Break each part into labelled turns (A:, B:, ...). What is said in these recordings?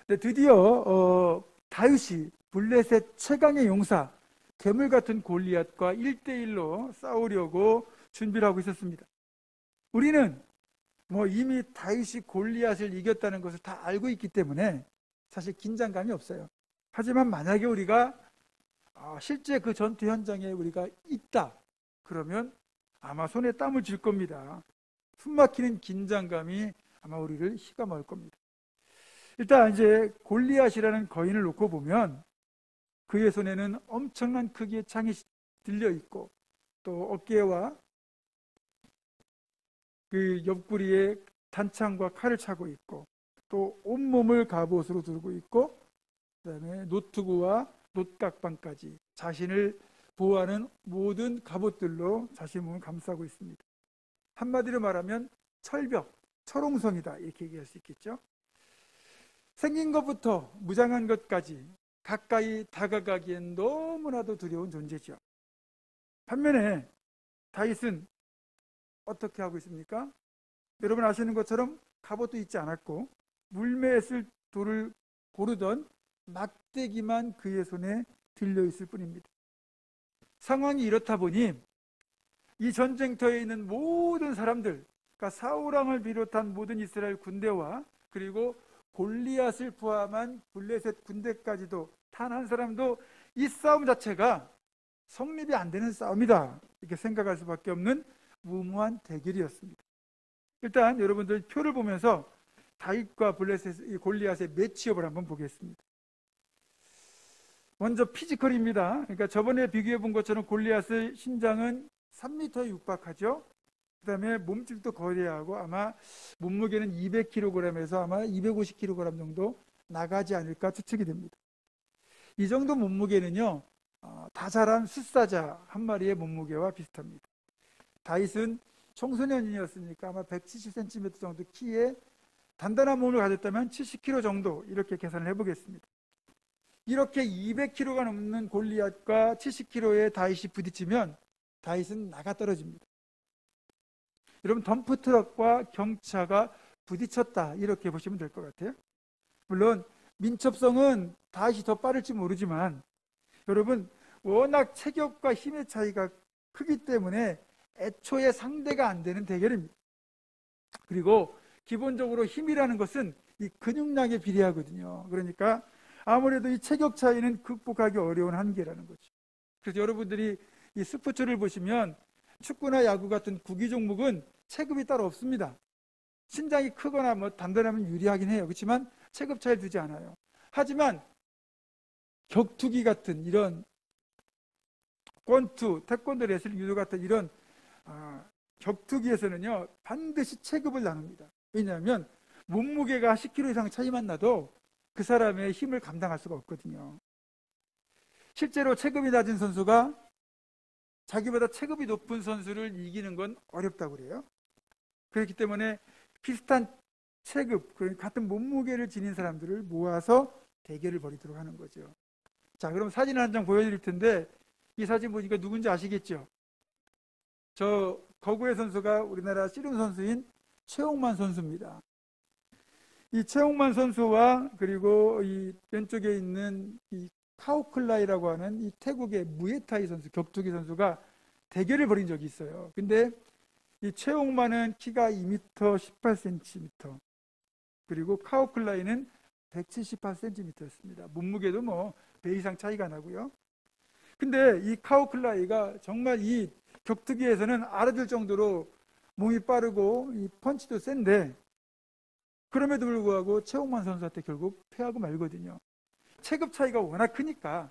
A: 네, 드디어 다윗이 블레셋 최강의 용사 괴물 같은 골리앗과 1대1로 싸우려고 준비를 하고 있었습니다. 우리는 이미 다윗이 골리앗을 이겼다는 것을 다 알고 있기 때문에 사실 긴장감이 없어요. 하지만 만약에 우리가 실제 그 전투 현장에 우리가 있다 그러면 아마 손에 땀을 쥘 겁니다. 숨막히는 긴장감이 아마 우리를 휘감을 겁니다. 일단 이제 골리앗이라는 거인을 놓고 보면 그의 손에는 엄청난 크기의 창이 들려 있고 또 어깨와 그 옆구리에 단창과 칼을 차고 있고 또 온몸을 갑옷으로 두르고 있고 그다음에 노트구와 놋각방까지 자신을 보호하는 모든 갑옷들로 자신의 몸을 감싸고 있습니다. 한마디로 말하면 철벽, 철옹성이다 이렇게 얘기할 수 있겠죠. 생긴 것부터 무장한 것까지 가까이 다가가기엔 너무나도 두려운 존재죠. 반면에 다윗은 어떻게 하고 있습니까? 여러분 아시는 것처럼 갑옷도 입지 않았고 물매에 쓸 돌을 고르던 막대기만 그의 손에 들려 있을 뿐입니다. 상황이 이렇다 보니 이 전쟁터에 있는 모든 사람들, 그러니까 사울왕을 비롯한 모든 이스라엘 군대와 그리고 골리앗을 포함한 블레셋 군대까지도 단 한 사람도 이 싸움 자체가 성립이 안 되는 싸움이다 이렇게 생각할 수밖에 없는 무모한 대결이었습니다. 일단 여러분들 표를 보면서 다윗과 블레셋 골리앗의 매치업을 한번 보겠습니다. 먼저 피지컬입니다. 그러니까 저번에 비교해 본 것처럼 골리앗의 신장은 3m에 육박하죠. 그 다음에 몸집도 거대하고 아마 몸무게는 200kg에서 아마 250kg 정도 나가지 않을까 추측이 됩니다. 이 정도 몸무게는요 다 자란 숫사자 한 마리의 몸무게와 비슷합니다. 다윗은 청소년이었으니까 아마 170cm 정도 키에 단단한 몸을 가졌다면 70kg 정도 이렇게 계산을 해보겠습니다. 이렇게 200kg가 넘는 골리앗과 70kg의 다윗이 부딪히면 다윗은 나가 떨어집니다. 여러분 덤프트럭과 경차가 부딪혔다 이렇게 보시면 될 것 같아요. 물론 민첩성은 다윗이 더 빠를지 모르지만 여러분 워낙 체격과 힘의 차이가 크기 때문에 애초에 상대가 안 되는 대결입니다. 그리고 기본적으로 힘이라는 것은 이 근육량에 비례하거든요. 그러니까 아무래도 이 체격 차이는 극복하기 어려운 한계라는 거죠. 그래서 여러분들이 이 스포츠를 보시면 축구나 야구 같은 구기 종목은 체급이 따로 없습니다. 신장이 크거나 단단하면 유리하긴 해요. 그렇지만 체급 차이를 두지 않아요. 하지만 격투기 같은 이런 권투, 태권도, 레슬링, 유도 같은 이런 격투기에서는요 반드시 체급을 나눕니다. 왜냐하면 몸무게가 10kg 이상 차이만 나도 그 사람의 힘을 감당할 수가 없거든요. 실제로 체급이 낮은 선수가 자기보다 체급이 높은 선수를 이기는 건 어렵다고 그래요. 그렇기 때문에 비슷한 체급, 같은 몸무게를 지닌 사람들을 모아서 대결을 벌이도록 하는 거죠. 자, 그럼 사진 한 장 보여드릴 텐데 이 사진 보니까 누군지 아시겠죠? 저 거구의 선수가 우리나라 씨름 선수인 최홍만 선수입니다. 이 최홍만 선수와 그리고 이 왼쪽에 있는 이 카오클라이라고 하는 이 태국의 무에타이 선수, 격투기 선수가 대결을 벌인 적이 있어요. 근데 이 최홍만은 키가 2m 18cm 그리고 카오클라이는 178cm였습니다. 몸무게도 배 이상 차이가 나고요. 근데 이 카오클라이가 정말 이 격투기에서는 알아들 정도로 몸이 빠르고 이 펀치도 센데 그럼에도 불구하고 최홍만 선수한테 결국 패하고 말거든요. 체급 차이가 워낙 크니까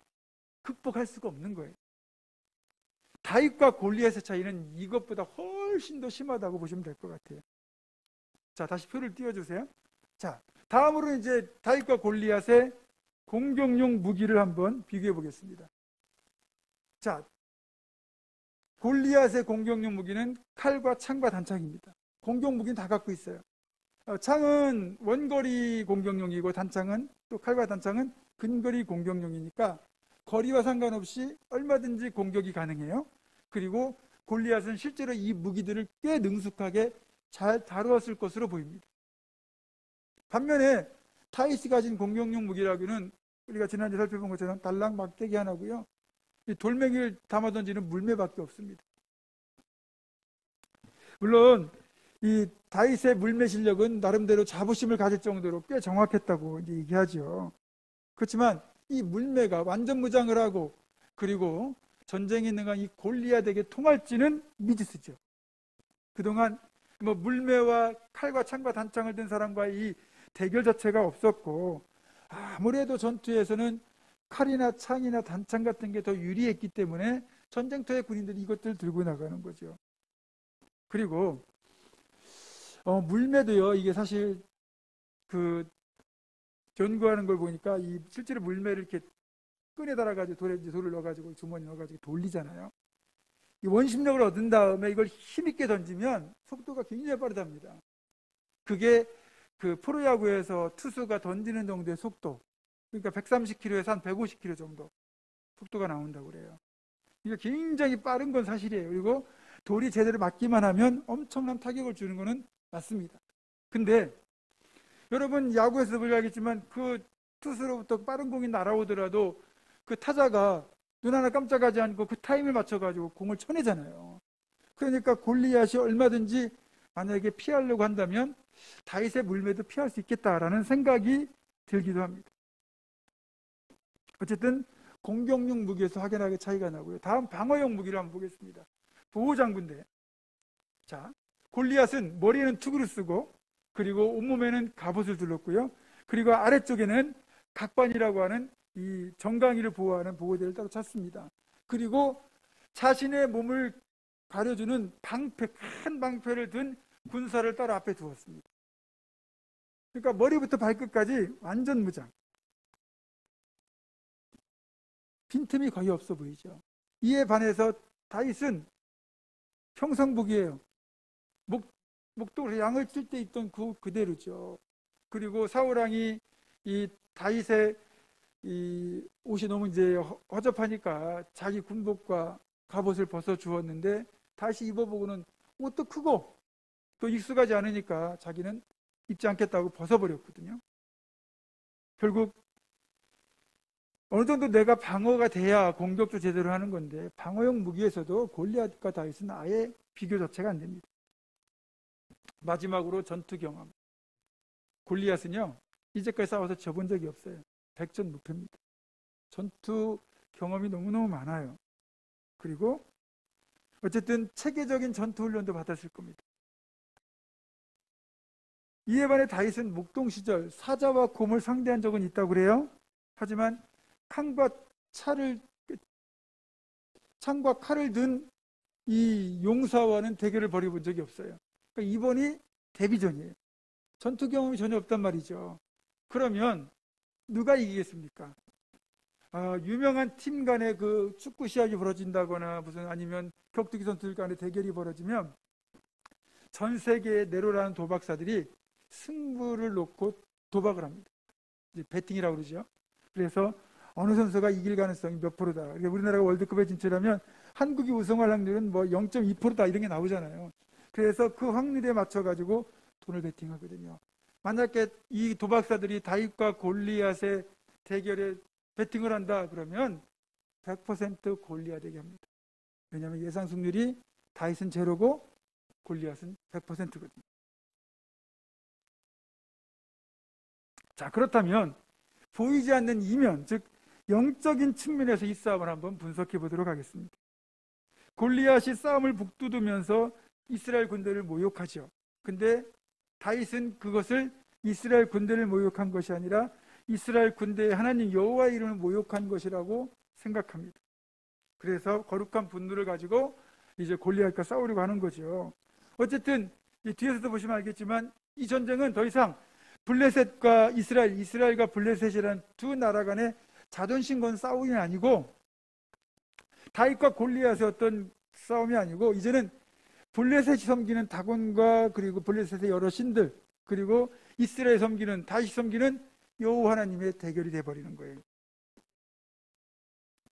A: 극복할 수가 없는 거예요. 다윗과 골리앗의 차이는 이것보다 훨씬 더 심하다고 보시면 될 것 같아요. 자, 다시 표를 띄워주세요. 자, 다음으로 이제 다윗과 골리앗의 공격용 무기를 한번 비교해 보겠습니다. 자, 골리앗의 공격용 무기는 칼과 창과 단창입니다. 공격 무기는 다 갖고 있어요. 창은 원거리 공격용이고 단창은 또 칼과 단창은 근거리 공격용이니까 거리와 상관없이 얼마든지 공격이 가능해요. 그리고 골리앗은 실제로 이 무기들을 꽤 능숙하게 잘 다루었을 것으로 보입니다. 반면에 다윗이 가진 공격용 무기라고는 우리가 지난주에 살펴본 것처럼 달랑 막대기 하나고요. 이 돌멩이를 담아 던지는 물매밖에 없습니다. 물론 이 다윗의 물매 실력은 나름대로 자부심을 가질 정도로 꽤 정확했다고 이제 얘기하죠. 그렇지만 이 물매가 완전 무장을 하고 그리고 전쟁에 능한 이 골리앗에게 통할지는 미지수죠. 그동안 뭐 물매와 칼과 창과 단창을 든 사람과의 이 대결 자체가 없었고, 아무래도 전투에서는 칼이나 창이나 단창 같은 게 더 유리했기 때문에 전쟁터의 군인들이 이것들을 들고 나가는 거죠. 그리고 물매도요, 이게 사실 그 연구하는 걸 보니까 이 실제로 물매를 이렇게 끈에 달아가지고 돌을 넣어가지고 주머니 넣어가지고 돌리잖아요. 이 원심력을 얻은 다음에 이걸 힘있게 던지면 속도가 굉장히 빠르답니다. 그게 그 프로야구에서 투수가 던지는 정도의 속도, 그러니까 130km에서 한 150km 정도 속도가 나온다고 그래요. 이게 굉장히 빠른 건 사실이에요. 그리고 돌이 제대로 맞기만 하면 엄청난 타격을 주는 거는 맞습니다. 근데 여러분 야구에서 보면 알겠지만 그 투수로부터 빠른 공이 날아오더라도 그 타자가 눈 하나 깜짝하지 않고 그 타임을 맞춰가지고 공을 쳐내잖아요. 그러니까 골리앗이 얼마든지 만약에 피하려고 한다면 다윗의 물매도 피할 수 있겠다라는 생각이 들기도 합니다. 어쨌든 공격용 무기에서 확연하게 차이가 나고요. 다음 방어용 무기를 한번 보겠습니다. 보호장구인데, 자, 골리앗은 머리에는 투구를 쓰고 그리고 온몸에는 갑옷을 둘렀고요. 그리고 아래쪽에는 각반이라고 하는 이 정강이를 보호하는 보호대를 따로 찼습니다. 그리고 자신의 몸을 가려주는 방패, 큰 방패를 든 군사를 따로 앞에 두었습니다. 그러니까 머리부터 발끝까지 완전 무장. 빈틈이 거의 없어 보이죠. 이에 반해서 다윗은 평상복이에요. 목도로 양을 칠 때 입던 그대로죠. 그리고 사울왕이 이 다윗의 이 옷이 너무 이제 허접하니까 자기 군복과 갑옷을 벗어 주었는데 다시 입어보고는 옷도 크고 또 익숙하지 않으니까 자기는 입지 않겠다고 벗어버렸거든요. 결국 어느 정도 내가 방어가 돼야 공격도 제대로 하는 건데 방어용 무기에서도 골리앗과 다윗은 아예 비교 자체가 안 됩니다. 마지막으로 전투 경험. 골리앗은요, 이제까지 싸워서 져본 적이 없어요. 백전무패입니다. 전투 경험이 너무너무 많아요. 그리고 어쨌든 체계적인 전투 훈련도 받았을 겁니다. 이에 반해 다윗은 목동 시절 사자와 곰을 상대한 적은 있다고 그래요. 하지만 창과 칼을 든 이 용사와는 대결을 벌여본 적이 없어요. 그러니까 이번이 데뷔전이에요. 전투 경험이 전혀 없단 말이죠. 그러면 누가 이기겠습니까? 유명한 팀 간의 그 축구 시합이 벌어진다거나 무슨 아니면 격투기 선수들 간의 대결이 벌어지면 전 세계의 네로라는 도박사들이 승부를 놓고 도박을 합니다. 이제 배팅이라고 그러죠. 그래서 어느 선수가 이길 가능성이 몇 프로다. 그러니까 우리나라가 월드컵에 진출하면 한국이 우승할 확률은 뭐 0.2%다 이런 게 나오잖아요. 그래서 그 확률에 맞춰가지고 돈을 배팅하거든요. 만약에 이 도박사들이 다윗과 골리앗의 대결에 배팅을 한다 그러면 100% 골리앗에게 합니다. 왜냐하면 예상 승률이 다윗은 제로고 골리앗은 100%거든요. 자, 그렇다면 보이지 않는 이면, 즉 영적인 측면에서 이 싸움을 한번 분석해 보도록 하겠습니다. 골리앗이 싸움을 북두두면서 이스라엘 군대를 모욕하죠. 근데 다윗은 그것을 이스라엘 군대를 모욕한 것이 아니라 이스라엘 군대의 하나님 여호와의 이름을 모욕한 것이라고 생각합니다. 그래서 거룩한 분노를 가지고 이제 골리앗과 싸우려고 하는 거죠. 어쨌든 이 뒤에서도 보시면 알겠지만 이 전쟁은 더 이상 블레셋과 이스라엘과 블레셋이라는 두 나라 간의 자존심 건 싸움이 아니고 다윗과 골리앗의 어떤 싸움이 아니고 이제는 블레셋이 섬기는 다곤과 그리고 블레셋의 여러 신들 그리고 이스라엘 섬기는 다윗이 섬기는 여호와 하나님의 대결이 돼버리는 거예요.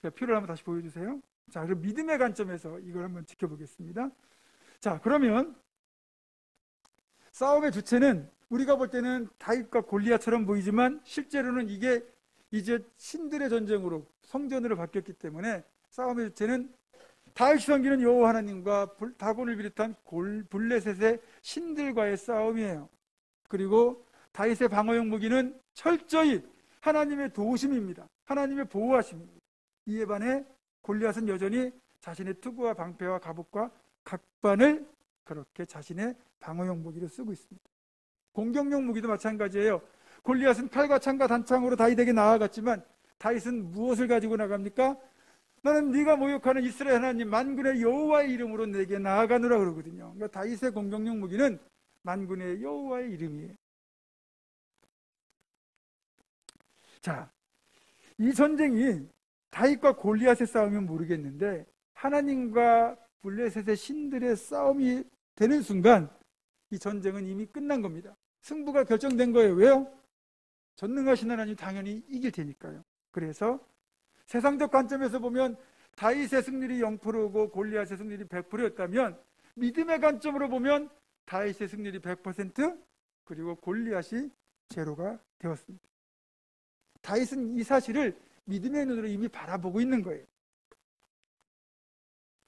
A: 자, 표를 한번 다시 보여주세요. 자, 그럼 믿음의 관점에서 이걸 한번 지켜보겠습니다. 자, 그러면 싸움의 주체는 우리가 볼 때는 다윗과 골리앗처럼 보이지만 실제로는 이게 이제 신들의 전쟁으로 성전으로 바뀌었기 때문에 싸움의 주체는 다윗이 섬기는 여호와 하나님과 다곤을 비롯한 블레셋의 신들과의 싸움이에요. 그리고 다윗의 방어용 무기는 철저히 하나님의 도우심입니다. 하나님의 보호하심입니다. 이에 반해 골리앗은 여전히 자신의 투구와 방패와 갑옷과 각반을 그렇게 자신의 방어용 무기로 쓰고 있습니다. 공격용 무기도 마찬가지예요. 골리앗은 칼과 창과 단창으로 다윗에게 나아갔지만 다윗은 무엇을 가지고 나갑니까? 나는 네가 모욕하는 이스라엘 하나님 만군의 여호와의 이름으로 내게 나아가노라 그러거든요. 그러니까 다윗의 공격용 무기는 만군의 여호와의 이름이에요. 자, 이 전쟁이 다윗과 골리앗의 싸움이면 모르겠는데 하나님과 블레셋의 신들의 싸움이 되는 순간 이 전쟁은 이미 끝난 겁니다. 승부가 결정된 거예요. 왜요? 전능하신 하나님 당연히 이길 테니까요. 그래서 세상적 관점에서 보면 다윗의 승률이 0%고 골리앗의 승률이 100%였다면 믿음의 관점으로 보면 다윗의 승률이 100% 그리고 골리앗이 제로가 되었습니다. 다윗은 이 사실을 믿음의 눈으로 이미 바라보고 있는 거예요.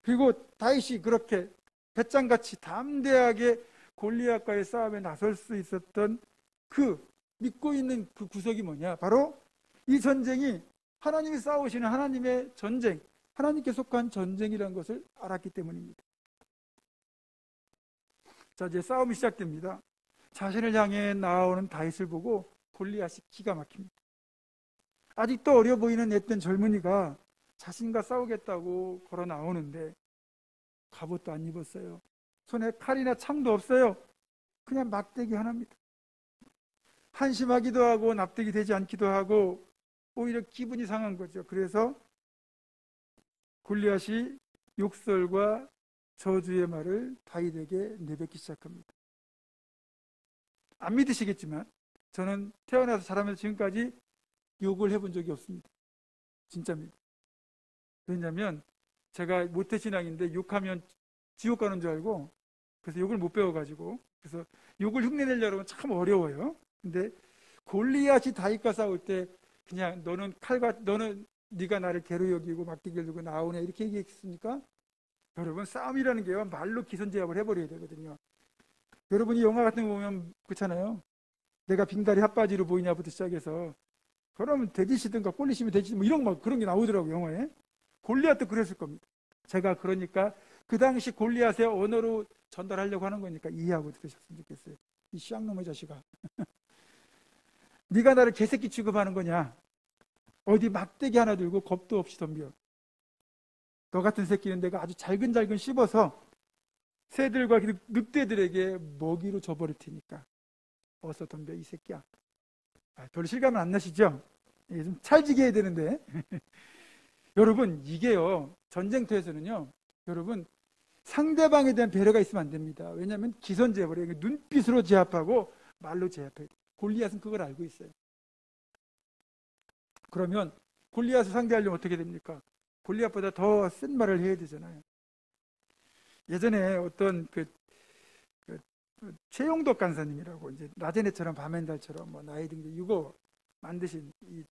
A: 그리고 다윗이 그렇게 배짱같이 담대하게 골리앗과의 싸움에 나설 수 있었던 그 믿고 있는 그 구석이 뭐냐? 바로 이 전쟁이 하나님이 싸우시는 하나님의 전쟁, 하나님께 속한 전쟁이라는 것을 알았기 때문입니다. 자, 이제 싸움이 시작됩니다. 자신을 향해 나아오는 다윗을 보고 골리앗이 기가 막힙니다. 아직도 어려 보이는 앳된 젊은이가 자신과 싸우겠다고 걸어 나오는데 갑옷도 안 입었어요. 손에 칼이나 창도 없어요. 그냥 막대기 하나입니다. 한심하기도 하고 납득이 되지 않기도 하고 오히려 기분이 상한 거죠. 그래서 골리앗이 욕설과 저주의 말을 다윗에게 내뱉기 시작합니다. 안 믿으시겠지만 저는 태어나서 자라면서 지금까지 욕을 해본 적이 없습니다. 진짜입니다. 왜냐하면 제가 모태신앙인데 욕하면 지옥 가는 줄 알고 그래서 욕을 못 배워가지고 그래서 욕을 흉내내려고 하면 참 어려워요. 근데 골리앗이 다윗과 싸울 때 그냥 너는 네가 나를 개로 여기고 막대기를 들고 나오네 이렇게 얘기했습니까? 여러분 싸움이라는 게요 말로 기선제압을 해버려야 되거든요. 여러분이 영화 같은 거 보면 그렇잖아요. 내가 빙다리 핫바지로 보이냐부터 시작해서 그러면 돼지시든가 꼴리시면 돼지 뭐 이런 거 그런 게 나오더라고요 영화에. 골리앗도 그랬을 겁니다. 제가 그러니까 그 당시 골리앗의 언어로 전달하려고 하는 거니까 이해하고 들으셨으면 좋겠어요. 이 쌍놈의 자식아. 네가 나를 개새끼 취급하는 거냐? 어디 막대기 하나 들고 겁도 없이 덤벼. 너 같은 새끼는 내가 아주 잘근잘근 씹어서 새들과 늑대들에게 먹이로 줘버릴 테니까 어서 덤벼 이 새끼야. 별로 실감은 안 나시죠? 좀 찰지게 해야 되는데 여러분 이게요 전쟁터에서는요 여러분 상대방에 대한 배려가 있으면 안 됩니다. 왜냐하면 기선제압을 눈빛으로 제압하고 말로 제압해요. 골리앗은 그걸 알고 있어요. 그러면 골리앗을 상대하려면 어떻게 됩니까? 골리앗보다 더 센 말을 해야 되잖아요. 예전에 어떤 최용덕 간사님이라고 이제 라제네처럼 밤앤달처럼 뭐 나이 든 게 이거 만드신 이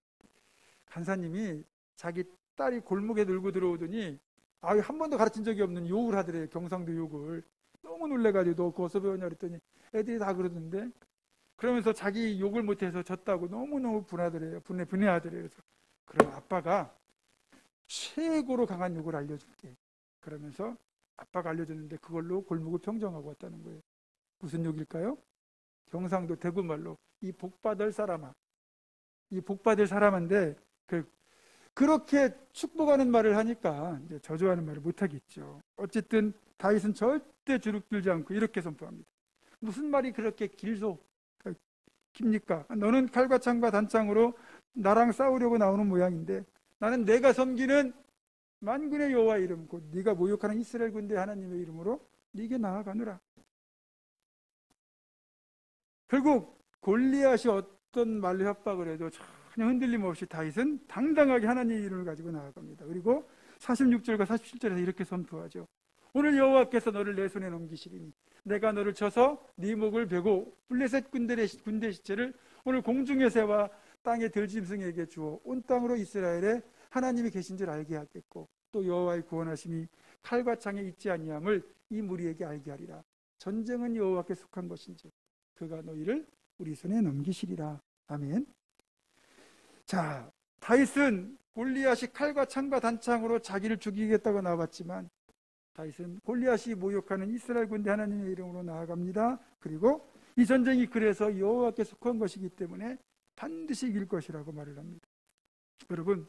A: 간사님이 자기 딸이 골목에 들고 들어오더니 한 번도 가르친 적이 없는 욕을 하더래요. 경상도 욕을. 너무 놀래가지고 너 그거 어디서 배웠냐 그랬더니 애들이 다 그러던데 그러면서 자기 욕을 못해서 졌다고 너무너무 분하더래요. 분해하더래요. 그래서 그럼 아빠가 최고로 강한 욕을 알려줄게. 그러면서 아빠가 알려줬는데 그걸로 골목을 평정하고 왔다는 거예요. 무슨 욕일까요? 경상도 대구말로 이 복받을 사람아. 이 복받을 사람인데 그렇게 축복하는 말을 하니까 이제 저주하는 말을 못하겠죠. 어쨌든 다윗은 절대 주눅들지 않고 이렇게 선포합니다. 무슨 말이 그렇게 깁니까? 너는 칼과 창과 단창으로 나랑 싸우려고 나오는 모양인데 나는 내가 섬기는 만군의 여호와 이름 곧 네가 모욕하는 이스라엘 군대 하나님의 이름으로 네게 나아가느라. 결국 골리앗이 어떤 말로 협박을 해도 전혀 흔들림 없이 다윗은 당당하게 하나님의 이름을 가지고 나아갑니다. 그리고 46절과 47절에서 이렇게 선포하죠. 오늘 여호와께서 너를 내 손에 넘기시리니 내가 너를 쳐서 네 목을 베고 블레셋 군대 시체를 오늘 공중의 새와 땅의 들짐승에게 주어 온 땅으로 이스라엘에 하나님이 계신 줄 알게 하겠고 또 여호와의 구원하심이 칼과 창에 있지 아니함을 이 무리에게 알게 하리라. 전쟁은 여호와께 속한 것인지 그가 너희를 우리 손에 넘기시리라. 아멘. 자, 다윗은 골리앗이 칼과 창과 단창으로 자기를 죽이겠다고 나왔지만 다윗은 골리앗이 모욕하는 이스라엘 군대 하나님의 이름으로 나아갑니다. 그리고 이 전쟁이 그래서 여호와께 속한 것이기 때문에 반드시 이길 것이라고 말을 합니다. 여러분,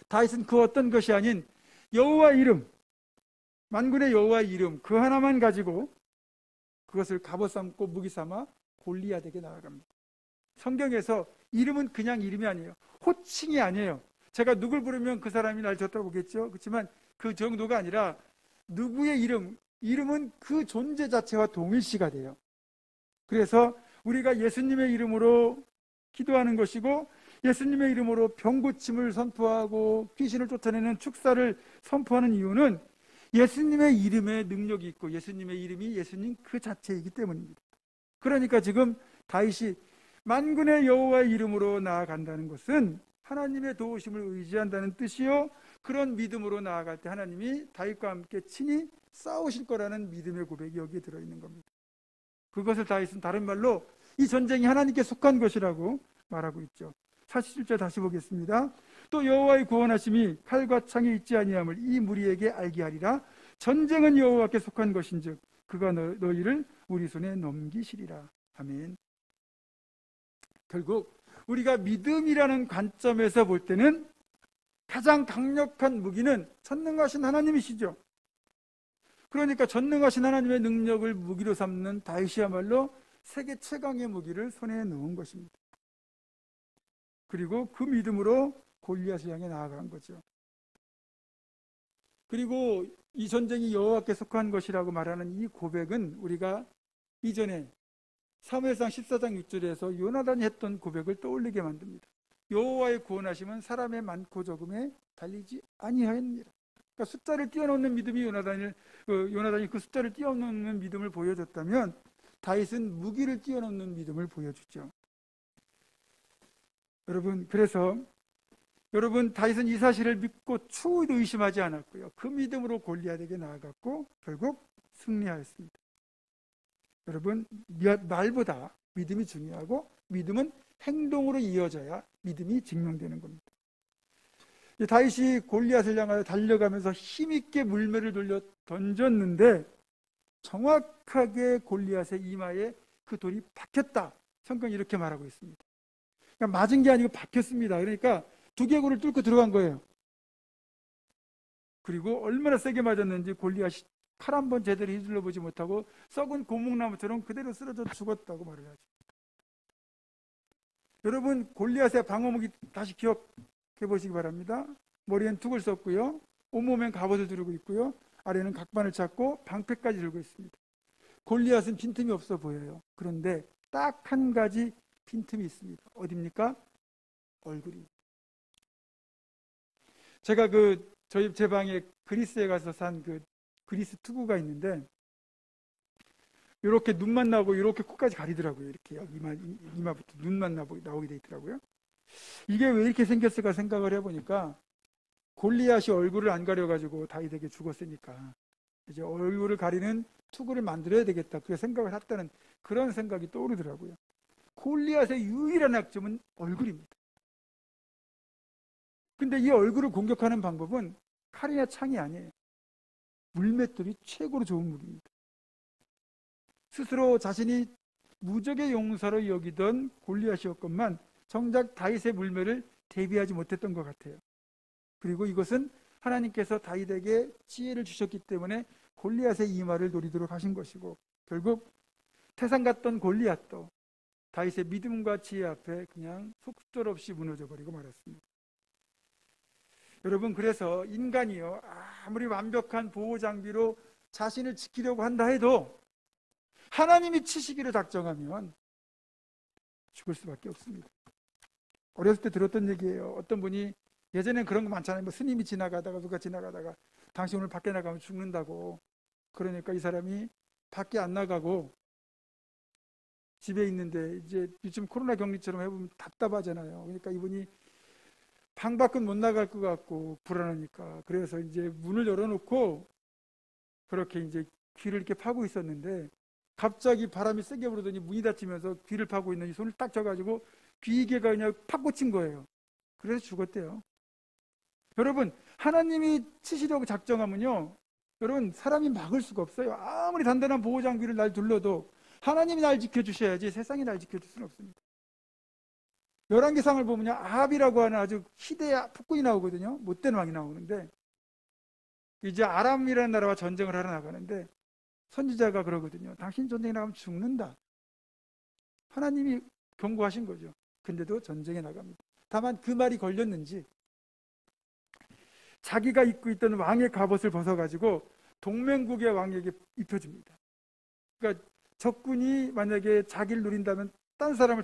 A: 다윗은 그 어떤 것이 아닌 여호와의 이름, 만군의 여호와의 이름 그 하나만 가지고 그것을 갑옷 삼고 무기 삼아 골리앗에게 나아갑니다. 성경에서 이름은 그냥 이름이 아니에요. 호칭이 아니에요. 제가 누굴 부르면 그 사람이 날 쳐다보겠죠. 그렇지만 그 정도가 아니라 누구의 이름은 그 존재 자체와 동일시가 돼요. 그래서 우리가 예수님의 이름으로 기도하는 것이고 예수님의 이름으로 병고침을 선포하고 귀신을 쫓아내는 축사를 선포하는 이유는 예수님의 이름에 능력이 있고 예수님의 이름이 예수님 그 자체이기 때문입니다. 그러니까 지금 다윗이 만군의 여호와의 이름으로 나아간다는 것은 하나님의 도우심을 의지한다는 뜻이요, 그런 믿음으로 나아갈 때 하나님이 다윗과 함께 친히 싸우실 거라는 믿음의 고백이 여기에 들어있는 겁니다. 그것을 다윗은 다른 말로 이 전쟁이 하나님께 속한 것이라고 말하고 있죠. 47절 다시 보겠습니다. 또 여호와의 구원하심이 칼과 창에 있지 아니함을 이 무리에게 알게 하리라. 전쟁은 여호와께 속한 것인즉 그가 너희를 우리 손에 넘기시리라. 아멘. 결국 우리가 믿음이라는 관점에서 볼 때는 가장 강력한 무기는 전능하신 하나님이시죠. 그러니까 전능하신 하나님의 능력을 무기로 삼는 다윗이야말로 세계 최강의 무기를 손에 넣은 것입니다. 그리고 그 믿음으로 골리앗을 향해 나아간 거죠. 그리고 이 전쟁이 여호와께 속한 것이라고 말하는 이 고백은 우리가 이전에 사무엘상 14장 6절에서 요나단이 했던 고백을 떠올리게 만듭니다. 여호와의 구원하심은 사람의 많고 적음에 달리지 아니하였느니라. 그러니까 숫자를 뛰어넘는 믿음이 요나단이 그 숫자를 뛰어넘는 믿음을 보여줬다면 다윗은 무기를 뛰어넘는 믿음을 보여주죠. 그래서 여러분 다윗은 이 사실을 믿고 추후에도 의심하지 않았고요. 그 믿음으로 골리앗에게 나아갔고 결국 승리하였습니다. 여러분, 말보다 믿음이 중요하고 믿음은 행동으로 이어져야 믿음이 증명되는 겁니다. 다윗이 골리앗을 향하여 달려가면서 힘있게 물매를 돌려 던졌는데 정확하게 골리앗의 이마에 그 돌이 박혔다. 성경이 이렇게 말하고 있습니다. 그러니까 맞은 게 아니고 박혔습니다. 그러니까 두개골을 뚫고 들어간 거예요. 그리고 얼마나 세게 맞았는지 골리앗이 칼 한 번 제대로 휘둘러 보지 못하고 썩은 고목나무처럼 그대로 쓰러져 죽었다고 말을 하죠. 여러분, 골리앗의 방어무기 다시 기억해 보시기 바랍니다. 머리엔 툭을 썼고요, 온몸엔 갑옷을 두르고 있고요, 아래는 각반을 찾고 방패까지 들고 있습니다. 골리앗은 빈틈이 없어 보여요. 그런데 딱 한 가지 빈틈이 있습니다. 어디입니까? 얼굴입니다. 제가 제 방에 그리스에 가서 산 그리스 투구가 있는데 이렇게 눈만 나오고 이렇게 코까지 가리더라고요. 이렇게 이마부터 눈만 나오게 돼 있더라고요. 이게 왜 이렇게 생겼을까 생각을 해보니까 골리앗이 얼굴을 안 가려가지고 다윗에게 죽었으니까 이제 얼굴을 가리는 투구를 만들어야 되겠다, 그렇게 생각을 했다는 그런 생각이 떠오르더라고요. 골리앗의 유일한 약점은 얼굴입니다. 근데 이 얼굴을 공격하는 방법은 칼이나 창이 아니에요. 물맷돌이 최고로 좋은 무기입니다. 스스로 자신이 무적의 용사로 여기던 골리앗이었건만 정작 다윗의 물매를 대비하지 못했던 것 같아요. 그리고 이것은 하나님께서 다윗에게 지혜를 주셨기 때문에 골리앗의 이마를 노리도록 하신 것이고 결국 태산 같던 골리앗도 다윗의 믿음과 지혜 앞에 그냥 속절없이 무너져 버리고 말았습니다. 여러분, 그래서 인간이요, 아무리 완벽한 보호 장비로 자신을 지키려고 한다 해도 하나님이 치시기로 작정하면 죽을 수밖에 없습니다. 어렸을 때 들었던 얘기예요. 어떤 분이, 예전엔 그런 거 많잖아요. 뭐 스님이 지나가다가 누가 지나가다가 당신 오늘 밖에 나가면 죽는다고. 그러니까 이 사람이 밖에 안 나가고 집에 있는데 이제 요즘 코로나 격리처럼 해보면 답답하잖아요. 그러니까 이분이 방 밖은 못 나갈 것 같고 불안하니까 그래서 이제 문을 열어놓고 그렇게 이제 귀를 이렇게 파고 있었는데 갑자기 바람이 세게 불더니 문이 닫히면서 귀를 파고 있는 이 손을 딱 져가지고 귀개가 그냥 팍 꽂힌 거예요. 그래서 죽었대요. 여러분, 하나님이 치시려고 작정하면요, 여러분, 사람이 막을 수가 없어요. 아무리 단단한 보호장비를 날 둘러도 하나님이 날 지켜주셔야지 세상이 날 지켜줄 수는 없습니다. 열왕기상을 보면요, 아합이라고 하는 아주 희대의 폭군이 나오거든요. 못된 왕이 나오는데 이제 아람이라는 나라와 전쟁을 하러 나가는데 선지자가 그러거든요. 당신 전쟁에 나가면 죽는다. 하나님이 경고하신 거죠. 근데도 전쟁에 나갑니다. 다만 그 말이 걸렸는지 자기가 입고 있던 왕의 갑옷을 벗어가지고 동맹국의 왕에게 입혀줍니다. 그러니까 적군이 만약에 자기를 노린다면 딴 사람을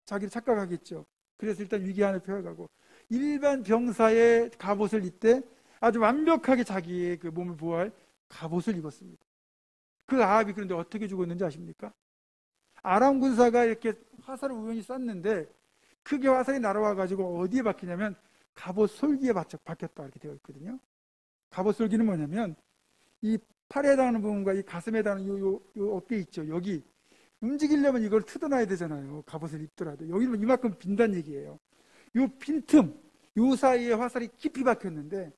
A: 자기를 착각하겠죠. 그래서 일단 위기한을 표해가고 일반 병사의 갑옷을 입되 아주 완벽하게 자기의 그 몸을 보호할 갑옷을 입었습니다. 그 아합이 그런데 어떻게 죽었는지 아십니까? 아람 군사가 이렇게 화살을 우연히 쐈는데 크게 화살이 날아와가지고 어디에 박히냐면 갑옷 솔기에 박혔다 이렇게 되어 있거든요. 갑옷 솔기는 뭐냐면 이 팔에 해당하는 부분과 이 가슴에 해당하는 요 어깨 있죠. 여기 움직이려면 이걸 뜯어놔야 되잖아요. 갑옷을 입더라도 여기는 이만큼 빈다는 얘기예요. 요 빈틈, 요 사이에 화살이 깊이 박혔는데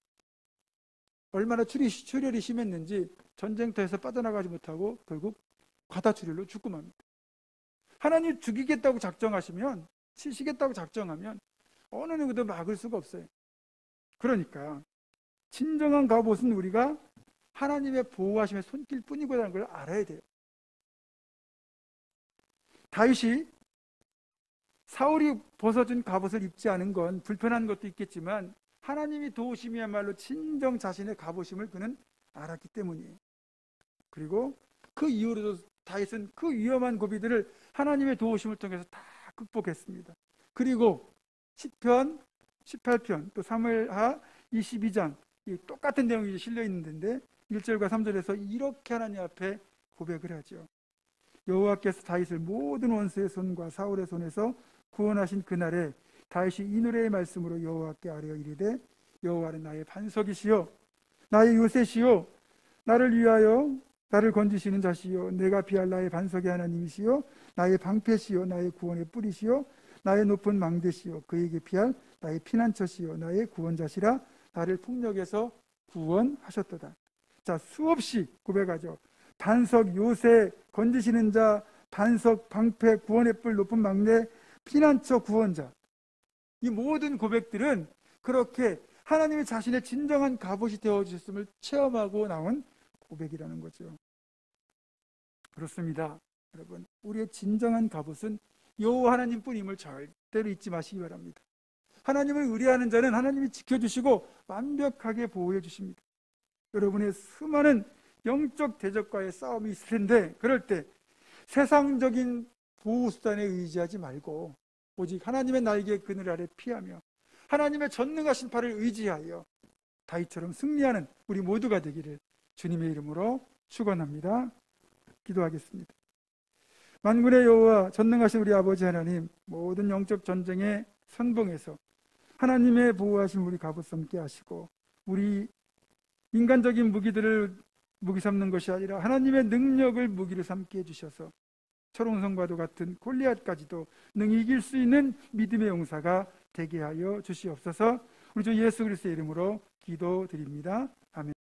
A: 얼마나 출혈이 심했는지 전쟁터에서 빠져나가지 못하고 결국 과다출혈로 죽고 맙니다. 하나님 죽이겠다고 작정하시면, 치시겠다고 작정하면 어느 누구도 막을 수가 없어요. 그러니까 진정한 갑옷은 우리가 하나님의 보호하심의 손길 뿐이고라는 걸 알아야 돼요. 다윗이 사울이 벗어준 갑옷을 입지 않은 건 불편한 것도 있겠지만 하나님이 도우심이야말로 진정 자신의 갑옷임을 그는 알았기 때문이에요. 그리고 그 이후로도 다윗은 그 위험한 고비들을 하나님의 도우심을 통해서 다 극복했습니다. 그리고 시편 18편 또 사무엘하 22장 이 똑같은 내용이 실려 있는데 1절과 3절에서 이렇게 하나님 앞에 고백을 하죠. 여호와께서 다윗을 모든 원수의 손과 사울의 손에서 구원하신 그날에 다윗이 이 노래의 말씀으로 여호와께 아뢰어 이르되 여호와는 나의 반석이시요 나의 요새시요 나를 위하여 나를 건지시는 자시요 내가 피할 나의 반석의 하나님이시요 나의 방패시요 나의 구원의 뿌리시요 나의 높은 망대시요 그에게 피할 나의 피난처시요 나의 구원자시라 나를 폭력에서 구원하셨도다. 자, 수없이 고백하죠. 반석, 요새, 건지시는 자, 반석, 방패, 구원의 뿔, 높은 막내, 피난처, 구원자. 이 모든 고백들은 그렇게 하나님이 자신의 진정한 갑옷이 되어주셨음을 체험하고 나온 고백이라는 거죠. 그렇습니다. 여러분, 우리의 진정한 갑옷은 여호와 하나님뿐임을 절대로 잊지 마시기 바랍니다. 하나님을 의뢰하는 자는 하나님이 지켜주시고 완벽하게 보호해 주십니다. 여러분의 수많은 영적 대적과의 싸움이 있을 텐데 그럴 때 세상적인 보호수단에 의지하지 말고 오직 하나님의 날개 그늘 아래 피하며 하나님의 전능하신 팔을 의지하여 다윗처럼 승리하는 우리 모두가 되기를 주님의 이름으로 축원합니다. 기도하겠습니다. 만군의 여호와 전능하신 우리 아버지 하나님, 모든 영적 전쟁의 선봉에서 하나님의 보호하신 우리 갑옷 삼게 하시고 우리 인간적인 무기들을 무기 삼는 것이 아니라 하나님의 능력을 무기로 삼게 해주셔서 초롱성과도 같은 골리앗까지도 능히 이길 수 있는 믿음의 용사가 되게 하여 주시옵소서. 우리 주 예수 그리스도의 이름으로 기도드립니다. 아멘.